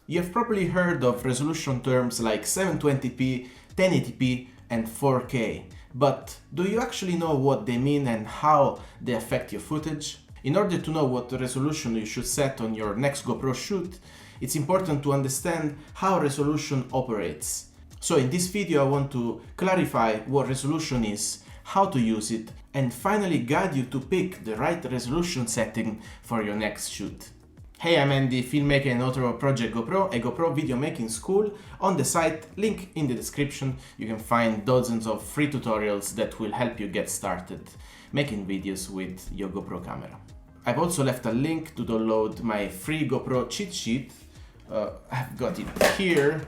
You've probably heard of resolution terms like 720p, 1080p and 4K, but do you actually know what they mean and how they affect your footage? In order to know what resolution you should set on your next GoPro shoot, it's important to understand how resolution operates. So in this video I want to clarify what resolution is, how to use it, and finally guide you to pick the right resolution setting for your next shoot. Hey, I'm Andy, filmmaker and author of Project GoPro, a GoPro video making school. On the site, link in the description, you can find dozens of free tutorials that will help you get started making videos with your GoPro camera. I've also left a link to download my free GoPro cheat sheet. I've got it here,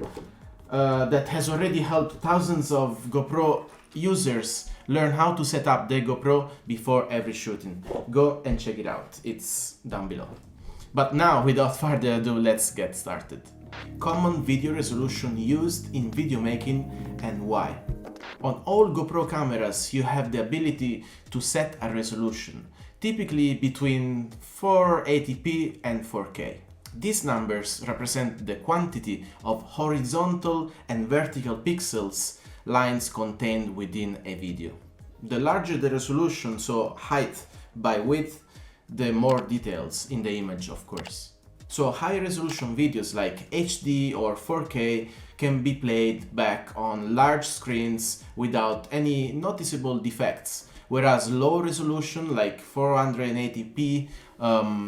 that has already helped thousands of GoPro users learn how to set up their GoPro before every shooting. Go and check it out, it's down below. But now, without further ado, let's get started. Common video resolution used in video making and why. On all GoPro cameras, you have the ability to set a resolution, typically between 480p and 4K. These numbers represent the quantity of horizontal and vertical pixels lines contained within a video. The larger the resolution, so height by width, the more details in the image, of course. So high resolution videos like HD or 4K can be played back on large screens without any noticeable defects, whereas low resolution like 480p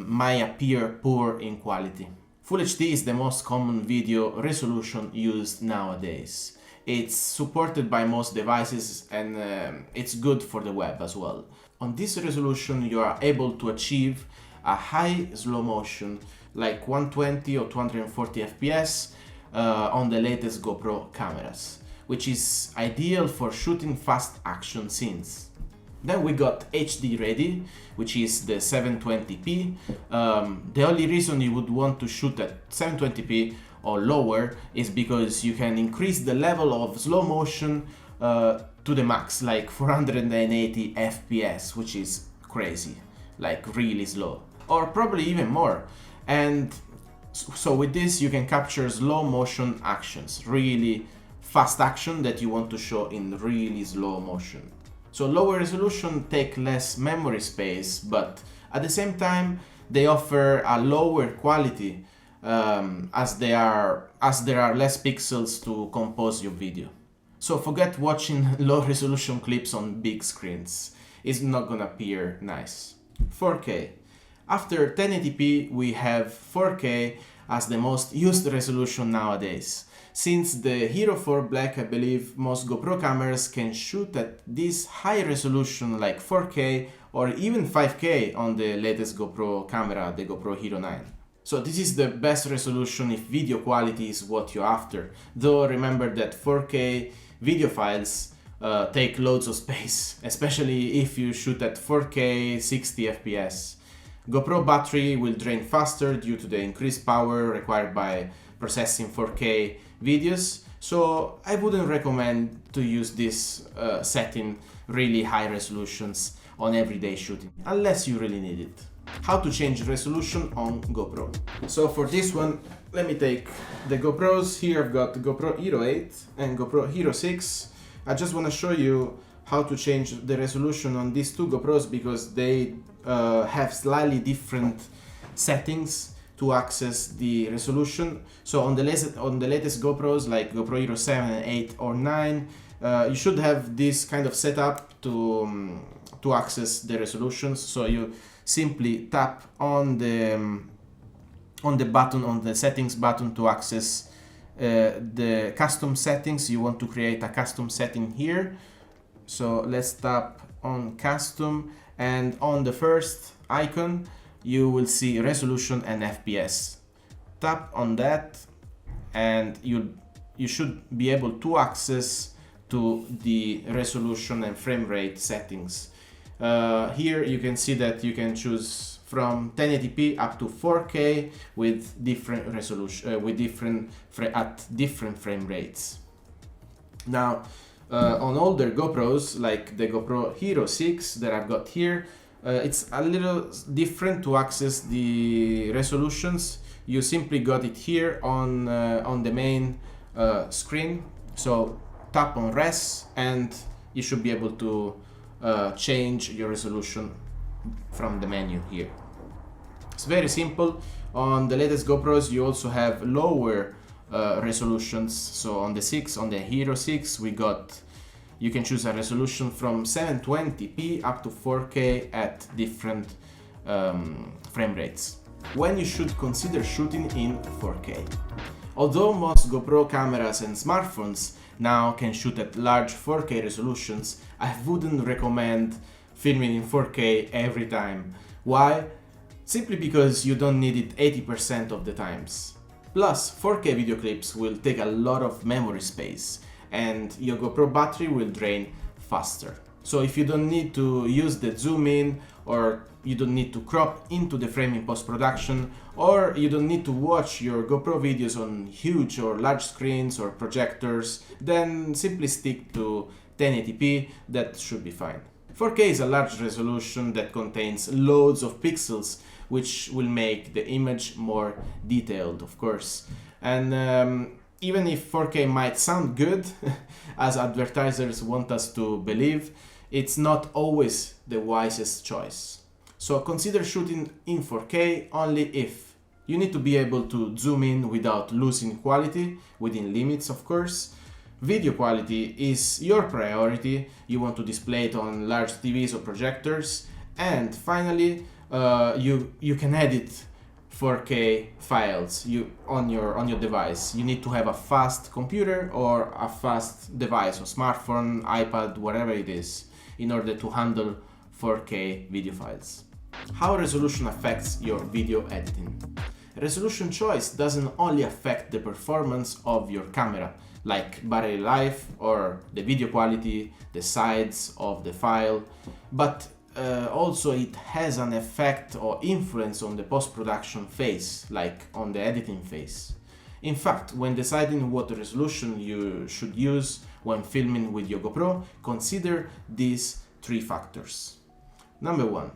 might appear poor in quality. Full HD is the most common video resolution used nowadays. It's supported by most devices and it's good for the web as well. On this resolution you are able to achieve a high slow motion like 120 or 240 fps on the latest GoPro cameras, which is ideal for shooting fast action scenes. Then we got HD ready, which is the 720p. The only reason you would want to shoot at 720p or lower is because you can increase the level of slow motion to the max, like 480 fps, which is crazy, like really slow, or probably even more. And so with this you can capture slow motion actions, really fast action that you want to show in really slow motion. So lower resolution take less memory space, but at the same time they offer a lower quality as there are less pixels to compose your video. So forget watching low resolution clips on big screens, it's not gonna appear nice. 4K. After 1080p we have 4K as the most used resolution nowadays. Since the Hero 4 Black, I believe most GoPro cameras can shoot at this high resolution like 4K or even 5K on the latest GoPro camera, the GoPro Hero 9. So this is the best resolution if video quality is what you're after, though remember that 4K video files take loads of space, especially if you shoot at 4K 60 fps. GoPro battery will drain faster due to the increased power required by processing 4K videos, so I wouldn't recommend to use this setting really high resolutions on everyday shooting, unless you really need it. How to change resolution on GoPro. So for this one, let me take the GoPros. Here I've got the GoPro Hero 8 and GoPro Hero 6. I just want to show you how to change the resolution on these two GoPros because they have slightly different settings to access the resolution. So on the latest GoPros like GoPro Hero 7, 8 or 9, you should have this kind of setup to access the resolutions. So you simply tap on the button, on the settings button to access the custom settings. You want to create a custom setting here. So let's tap on custom, and on the first icon you will see resolution and FPS. Tap on that and you should be able to access to the resolution and frame rate settings. Here you can see that you can choose from 1080p up to 4K with different resolution, at different frame rates. Now, on older GoPros, like the GoPro Hero 6 that I've got here, it's a little different to access the resolutions. you simply got it here on the main screen. So tap on res and you should be able to change your resolution from the menu here. It's very simple. On the latest GoPros you also have lower resolutions. So on the Hero 6 you can choose a resolution from 720p up to 4K at different frame rates. When you should consider shooting in 4K. Although most GoPro cameras and smartphones now can shoot at large 4K resolutions, I wouldn't recommend filming in 4K every time. Why? Simply because you don't need it 80% of the times. Plus, 4K video clips will take a lot of memory space and your GoPro battery will drain faster. So if you don't need to use the zoom in, or you don't need to crop into the frame in post-production, or you don't need to watch your GoPro videos on huge or large screens or projectors, then simply stick to 1080p, that should be fine. 4K is a large resolution that contains loads of pixels, which will make the image more detailed, of course. And even if 4K might sound good, as advertisers want us to believe, it's not always the wisest choice. So consider shooting in 4K only if you need to be able to zoom in without losing quality, within limits of course. Video quality is your priority, you want to display it on large TVs or projectors, and finally you can edit 4K files on your device. You need to have a fast computer or a fast device, or smartphone, iPad, whatever it is, in order to handle 4K video files. How resolution affects your video editing? Resolution choice doesn't only affect the performance of your camera, like battery life or the video quality, the size of the file, but also it has an effect or influence on the post-production phase, like on the editing phase. In fact, when deciding what resolution you should use when filming with your GoPro, consider these 3 factors. Number 1.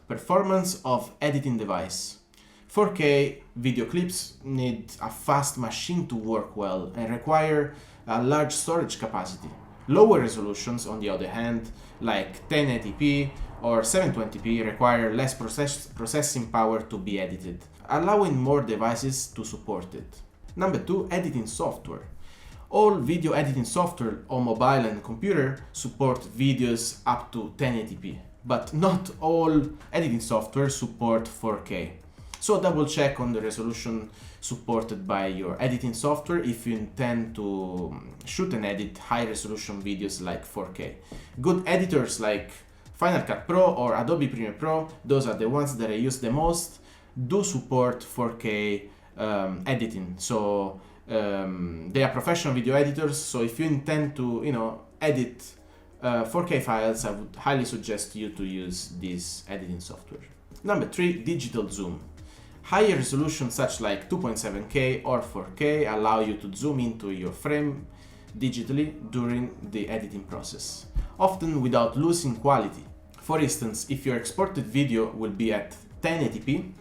Performance of editing device. 4K video clips need a fast machine to work well and require a large storage capacity. Lower resolutions, on the other hand, like 1080p or 720p, require less processing power to be edited, allowing more devices to support it. Number 2. Editing software. All video editing software on mobile and computer support videos up to 1080p, but not all editing software support 4K. So double check on the resolution supported by your editing software if you intend to shoot and edit high resolution videos like 4K. Good editors like Final Cut Pro or Adobe Premiere Pro, those are the ones that I use the most, do support 4K editing. So they are professional video editors, so if you intend to edit 4K files, I would highly suggest you to use this editing software. Number 3. Digital zoom. Higher resolutions such like 2.7K or 4K allow you to zoom into your frame digitally during the editing process, often without losing quality. For instance, if your exported video will be at 1080p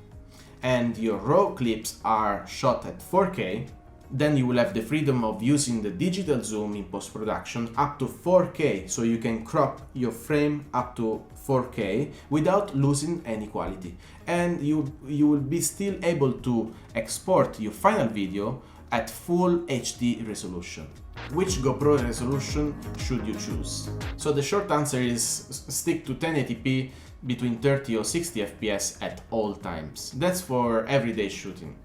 and your raw clips are shot at 4K, then you will have the freedom of using the digital zoom in post-production up to 4K, so you can crop your frame up to 4K without losing any quality, and you will be still able to export your final video at full HD resolution. Which GoPro resolution should you choose? So the short answer is stick to 1080p between 30 or 60 FPS at all times. That's for everyday shooting.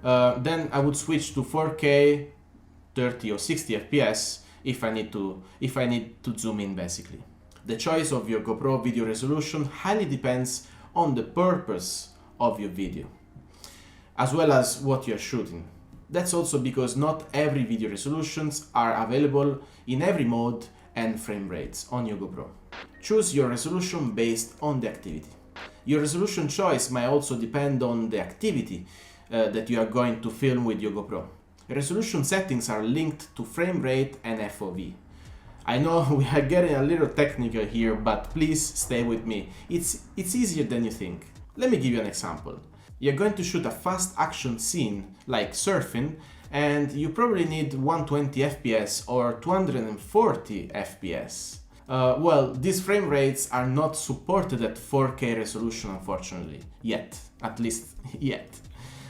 Then I would switch to 4K 30 or 60 FPS if I need to zoom in basically. The choice of your GoPro video resolution highly depends on the purpose of your video, as well as what you're shooting. That's also because not every video resolutions are available in every mode and frame rates on your GoPro. Choose your resolution based on the activity. Your resolution choice might also depend on the activity that you are going to film with your GoPro. Resolution settings are linked to frame rate and FOV. I know we are getting a little technical here, but please stay with me. It's easier than you think. Let me give you an example. You're going to shoot a fast action scene like surfing, and you probably need 120 FPS or 240 FPS. Well, these frame rates are not supported at 4K resolution, unfortunately, yet, at least yet.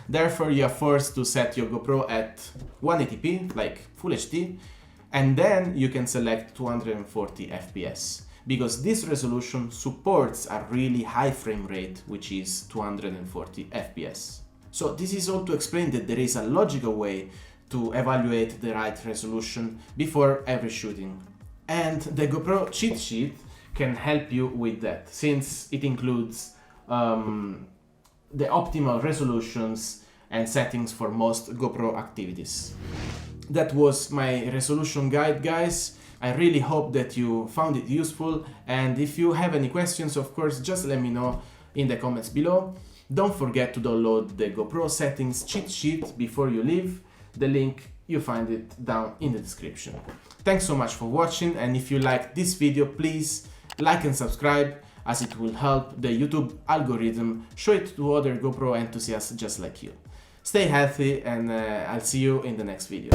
Therefore, you are forced to set your GoPro at 180p, like Full HD, and then you can select 240 FPS, because this resolution supports a really high frame rate, which is 240 FPS. So this is all to explain that there is a logical way to evaluate the right resolution before every shooting. And the GoPro cheat sheet can help you with that, since it includes the optimal resolutions and settings for most GoPro activities. That was my resolution guide, guys. I really hope that you found it useful, and if you have any questions, of course, just let me know in the comments below. Don't forget to download the GoPro settings cheat sheet before you leave. The link, you find it down in the description. Thanks so much for watching, and if you liked this video, please like and subscribe, as it will help the YouTube algorithm show it to other GoPro enthusiasts just like you. Stay healthy, and I'll see you in the next video.